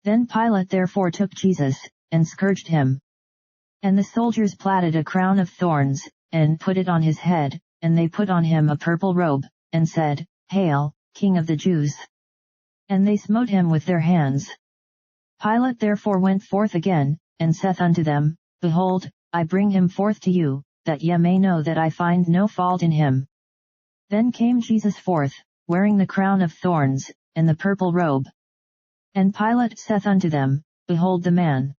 Then Pilate therefore took Jesus, and scourged him. And the soldiers platted a crown of thorns, and put it on his head, and they put on him a purple robe, and said, Hail, King of the Jews! And they smote him with their hands. Pilate therefore went forth again, and saith unto them, Behold, I bring him forth to you, that ye may know that I find no fault in him. Then came Jesus forth, wearing the crown of thorns, and the purple robe. And Pilate saith unto them, Behold the man.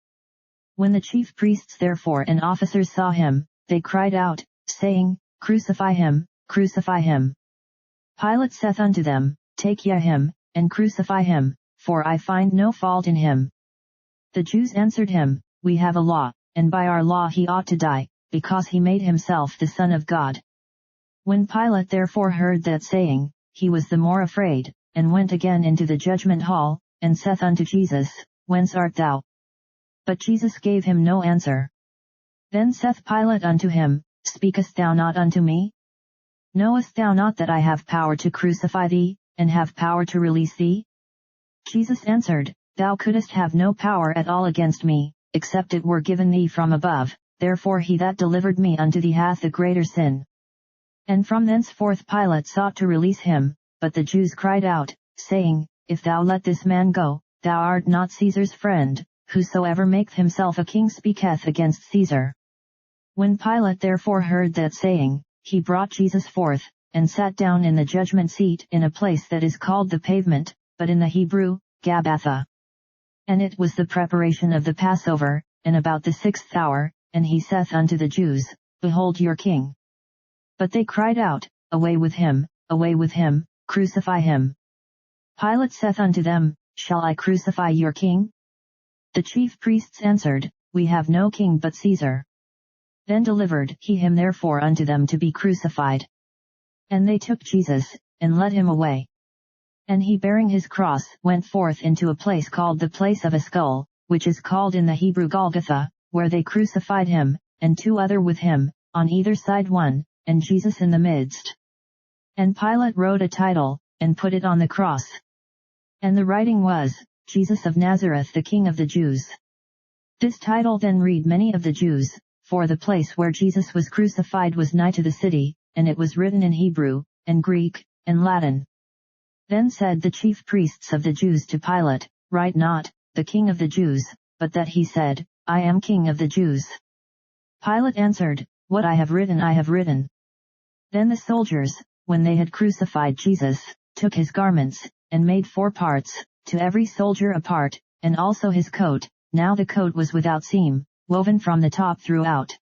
When the chief priests therefore and officers saw him, they cried out, saying, Crucify him, crucify him. Pilate saith unto them, Take ye him, and crucify him, for I find no fault in him. The Jews answered him, We have a law, and by our law he ought to die, because he made himself the Son of God. When Pilate therefore heard that saying, he was the more afraid, and went again into the judgment hall, and saith unto Jesus, Whence art thou? But Jesus gave him no answer. Then saith Pilate unto him, Speakest thou not unto me? Knowest thou not that I have power to crucify thee, and have power to release thee? Jesus answered, Thou couldst have no power at all against me, except it were given thee from above, therefore he that delivered me unto thee hath a greater sin. And from thenceforth Pilate sought to release him, but the Jews cried out, saying, If thou let this man go, thou art not Caesar's friend, whosoever maketh himself a king speaketh against Caesar. When Pilate therefore heard that saying, he brought Jesus forth, and sat down in the judgment seat in a place that is called the pavement, but in the Hebrew, Gabbatha. And it was the preparation of the Passover, and about the 6th hour, and he saith unto the Jews, Behold your king. But they cried out, Away with him, crucify him. Pilate saith unto them, Shall I crucify your king? The chief priests answered, We have no king but Caesar. Then delivered he him therefore unto them to be crucified. And they took Jesus, and led him away. And he bearing his cross went forth into a place called the place of a skull, which is called in the Hebrew Golgotha, where they crucified him, and two other with him, on either side one, and Jesus in the midst. And Pilate wrote a title, and put it on the cross. And the writing was, Jesus of Nazareth the King of the Jews. This title then read many of the Jews, for the place where Jesus was crucified was nigh to the city, and it was written in Hebrew, and Greek, and Latin. Then said the chief priests of the Jews to Pilate, Write not, the King of the Jews, but that he said, I am King of the Jews. Pilate answered, What I have written I have written. Then the soldiers, when they had crucified Jesus, took his garments, and made 4 parts, to every soldier a part, and also his coat, now the coat was without seam, woven from the top throughout.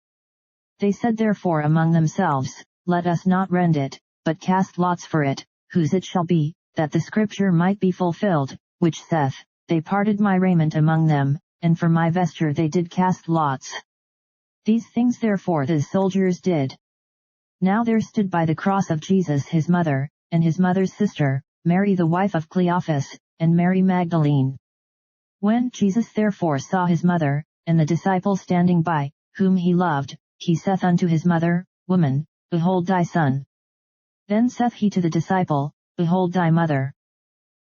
They said therefore among themselves, Let us not rend it, but cast lots for it, whose it shall be, that the scripture might be fulfilled, which saith, They parted my raiment among them, and for my vesture they did cast lots. These things therefore the soldiers did. Now there stood by the cross of Jesus his mother, and his mother's sister, Mary the wife of Cleophas, and Mary Magdalene. When Jesus therefore saw his mother, and the disciple standing by, whom he loved, he saith unto his mother, Woman, behold thy son. Then saith he to the disciple, Behold thy mother.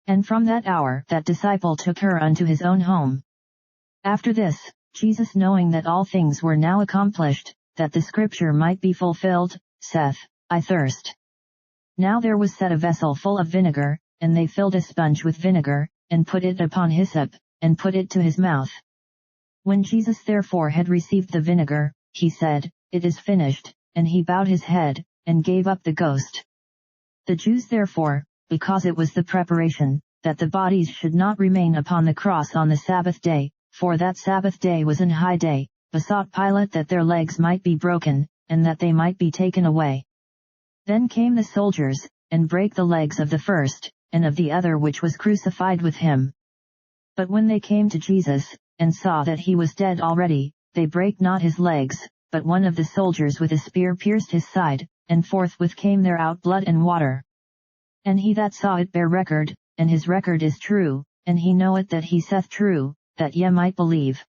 And from that hour that disciple took her unto his own home. After this, Jesus knowing that all things were now accomplished, that the scripture might be fulfilled, saith, I thirst. Now there was set a vessel full of vinegar, and they filled a sponge with vinegar, and put it upon hyssop, and put it to his mouth. When Jesus therefore had received the vinegar, he said, It is finished, and he bowed his head, and gave up the ghost. The Jews therefore, because it was the preparation, that the bodies should not remain upon the cross on the Sabbath day, for that Sabbath day was an high day, besought Pilate that their legs might be broken, and that they might be taken away. Then came the soldiers, and brake the legs of the first, and of the other which was crucified with him. But when they came to Jesus, and saw that he was dead already, they brake not his legs, but one of the soldiers with a spear pierced his side, and forthwith came there out blood and water. And he that saw it bare record, and his record is true, and he knoweth that he saith true, that ye might believe.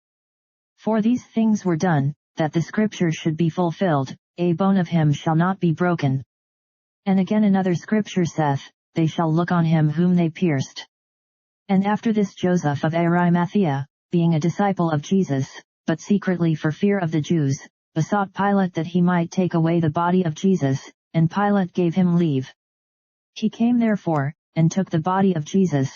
For these things were done, that the scripture should be fulfilled, a bone of him shall not be broken. And again another scripture saith, They shall look on him whom they pierced. And after this Joseph of Arimathea, being a disciple of Jesus, but secretly for fear of the Jews, besought Pilate that he might take away the body of Jesus, and Pilate gave him leave. He came therefore, and took the body of Jesus.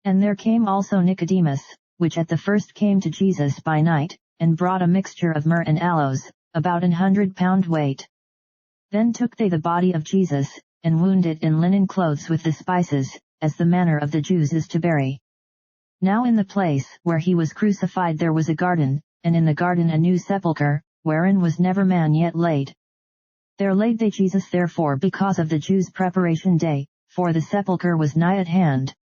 And there came also Nicodemus, which at the first came to Jesus by night, and brought a mixture of myrrh and aloes, about 100 pound weight. Then took they the body of Jesus, and wound it in linen clothes with the spices, as the manner of the Jews is to bury. Now in the place where he was crucified there was a garden, and in the garden a new sepulchre, wherein was never man yet laid. There laid they Jesus therefore because of the Jews' preparation day, for the sepulchre was nigh at hand.